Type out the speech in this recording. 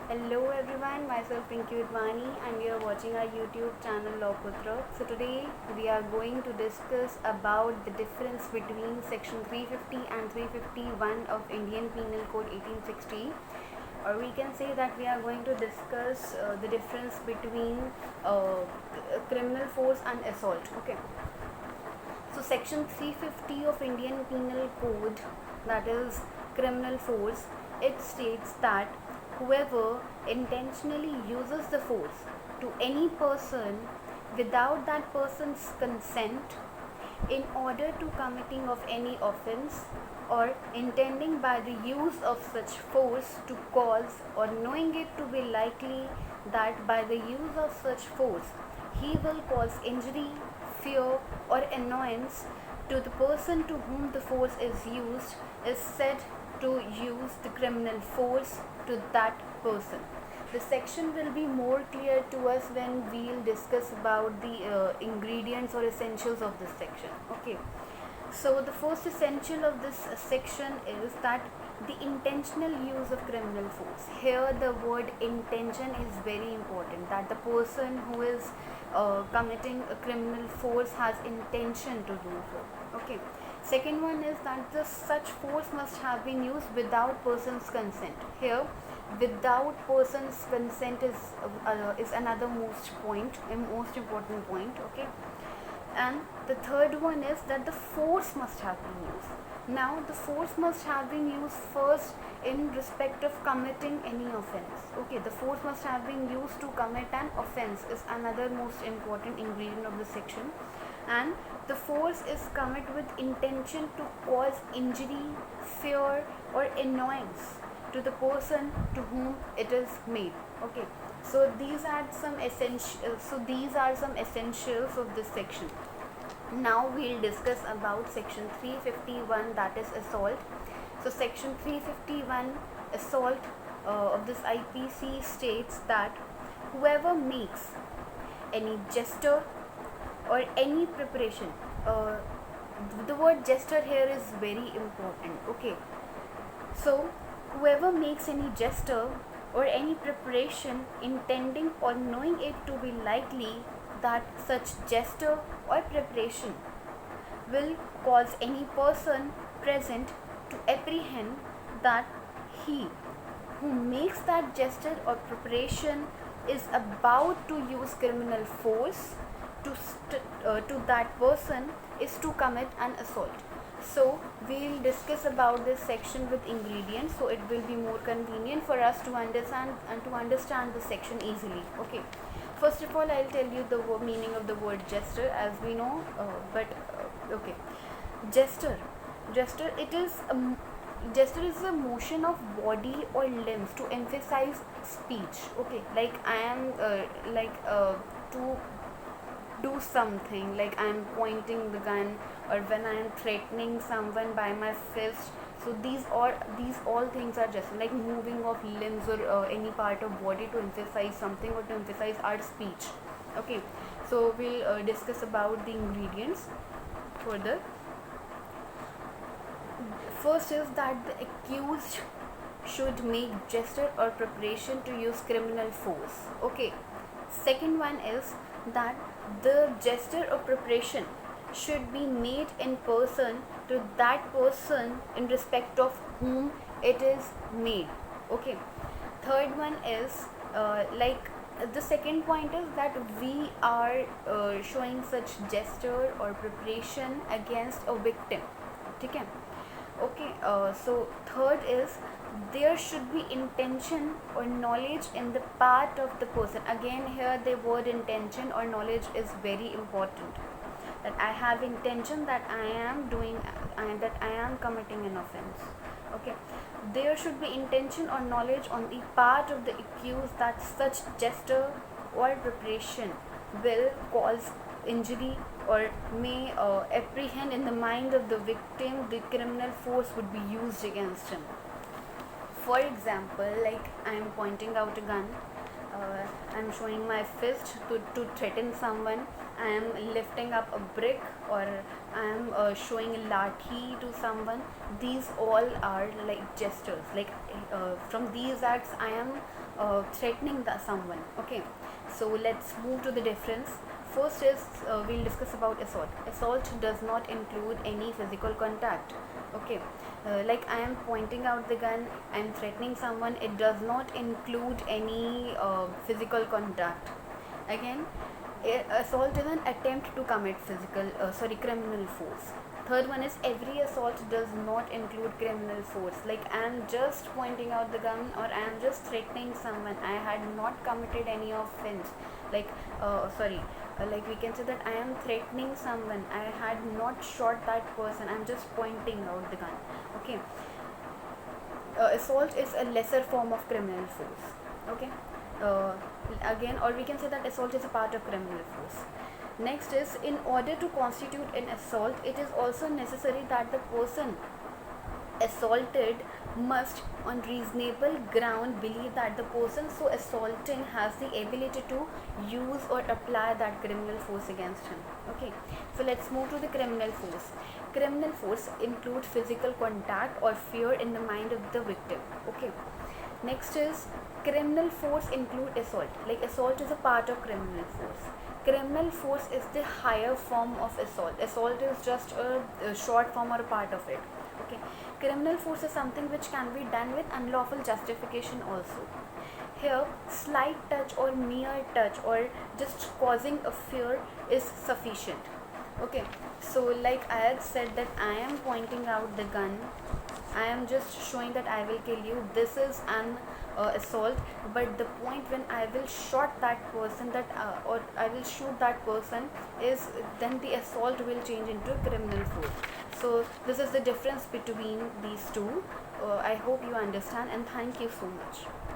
Hello everyone, myself Pinky Udvani and we are watching our YouTube channel Lawputra. So today we are going to discuss about the difference between section 350 and 351 of Indian Penal Code 1860, or we can say that we are going to discuss the difference between criminal force and assault. Okay. So section 350 of Indian Penal Code, that is criminal force, it states that whoever intentionally uses the force to any person without that person's consent in order to committing of any offense or intending by the use of such force to cause or knowing it to be likely that by the use of such force he will cause injury, fear or annoyance to the person to whom the force is used is said to use the criminal force to that person. The section will be more clear to us when we'll discuss about the ingredients or essentials of this section. Okay. So the first essential of this section is that the intentional use of criminal force. Here the word intention is very important, that the person who is committing a criminal force has intention to do so. Okay. Second one is that the such force must have been used without person's consent. Here without person's consent is another most important point. Okay. And the third one is that the force must have been used. Now the force must have been used first in respect of committing any offense. Okay, the force must have been used to commit an offense is another most important ingredient of the section. And the force is committed with intention to cause injury, fear or annoyance to the person to whom it is made. Okay, so these are some essentials of this section. Now we'll discuss about section 351, that is assault. So section 351 assault of this IPC states that whoever makes any gesture or any preparation, the word gesture here is very important. Okay, so whoever makes any gesture or any preparation intending or knowing it to be likely that such gesture or preparation will cause any person present to apprehend that he who makes that gesture or preparation is about to use criminal force to that person is to commit an assault. So we'll discuss about this section with ingredients, so it will be more convenient for us to understand the section easily. Okay, first of all I'll tell you the meaning of the word gesture, as we know, okay. Gesture gesture is a motion of body or limbs to emphasize speech. Okay, like I am to do something, like I am pointing the gun, or when I am threatening someone by my fist. So these all things are just like moving of limbs or any part of body to emphasize something or to emphasize our speech. Okay, so we'll discuss about the ingredients further. First is that the accused should make gesture or preparation to use criminal force. Okay. Second one is that the gesture or preparation should be made in person to that person in respect of whom it is made. Okay. Third one is the second point is that we are showing such gesture or preparation against a victim. Okay. Okay, so third is there should be intention or knowledge in the part of the person. Again, here the word intention or knowledge is very important. That I have intention that I am doing and that I am committing an offense. Okay, there should be intention or knowledge on the part of the accused that such gesture or preparation will cause injury or may apprehend in the mind of the victim the criminal force would be used against him. For example, like I am pointing out a gun, I'm showing my fist to threaten someone, I am lifting up a brick, or I am showing a lathi to someone. These all are like gestures. Like from these acts, I am threatening someone. Okay, so let's move to the difference. First is we'll discuss about assault. Assault does not include any physical contact. Okay, like I am pointing out the gun, I am threatening someone. It does not include any physical contact. Again, assault is an attempt to commit criminal force. Third one is every assault does not include criminal force. Like I am just pointing out the gun, or I am just threatening someone, I had not committed any offense. Like like we can say that I am threatening someone, I had not shot that person, I'm just pointing out the gun. Okay, assault is a lesser form of criminal force. Okay, uh, again, or we can say that assault is a part of criminal force. Next is, in order to constitute an assault, it is also necessary that the person assaulted must on reasonable ground believe that the person so assaulting has the ability to use or apply that criminal force against him. Okay, so let's move to the criminal force. Criminal force include physical contact or fear in the mind of the victim. Okay, next is criminal force include assault. Like assault is a part of criminal force. Criminal force is the higher form of assault. Assault is just a short form or a part of it. Okay, criminal force is something which can be done with unlawful justification also. Here, slight touch or mere touch or just causing a fear is sufficient. Okay, so like I had said that I am pointing out the gun, I am just showing that I will kill you. This is an assault, but the point when I will shot that person, that or I will shoot that person, is then the assault will change into criminal force. So this is the difference between these two. I hope you understand, and thank you so much.